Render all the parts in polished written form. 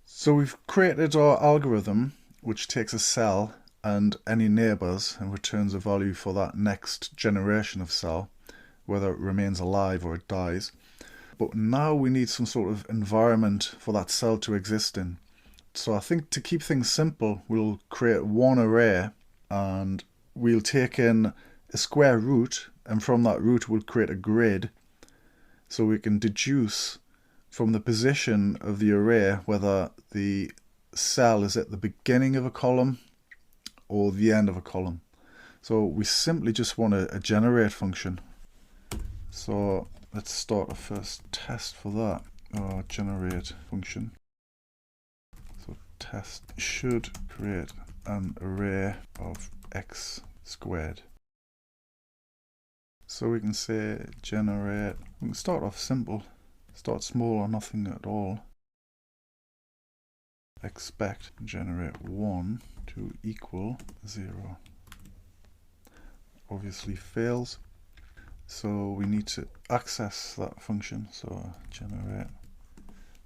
So we've created our algorithm, which takes a cell and any neighbors and returns a value for that next generation of cell, whether it remains alive or it dies. But now we need some sort of environment for that cell to exist in. So I think to keep things simple, we'll create one array and we'll take in a square root, and from that root we'll create a grid so we can deduce from the position of the array whether the cell is at the beginning of a column or the end of a column. So we simply just want a generate function. So let's start a first test for that. Our generate function. So test should create an array of x squared. So we can say generate, we can start off simple, start small or nothing at all. Expect generate 1 to equal 0. Obviously fails, so we need to access that function, so generate,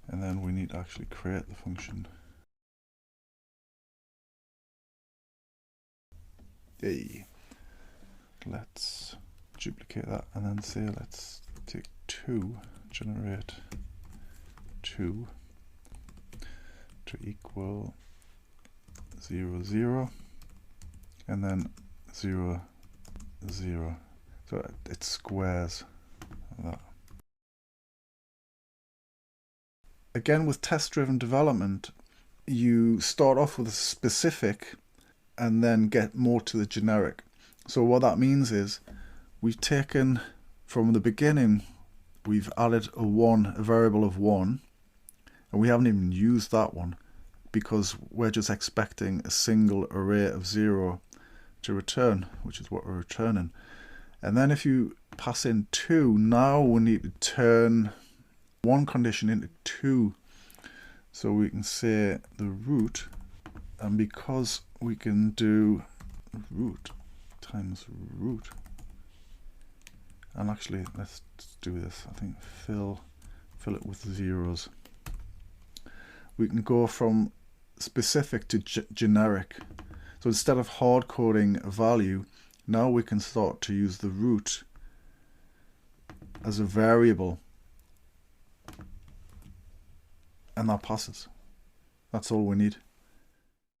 and then we need to actually create the function. Hey, let's duplicate that and then say let's take 2, generate 2 to equal 0, 0, and then 0, 0. So it squares that. Again, with test-driven development, you start off with a specific and then get more to the generic. So what that means is we've taken from the beginning, we've added a variable of 1, and we haven't even used that one because we're just expecting a single array of 0 to return, which is what we're returning. And then if you pass in 2, now we need to turn one condition into 2. So we can say the root, and because we can do root times root, and actually let's do this, I think fill it with zeros. We can go from specific to generic. So instead of hard coding a value, now we can start to use the root as a variable, and that passes. That's all we need.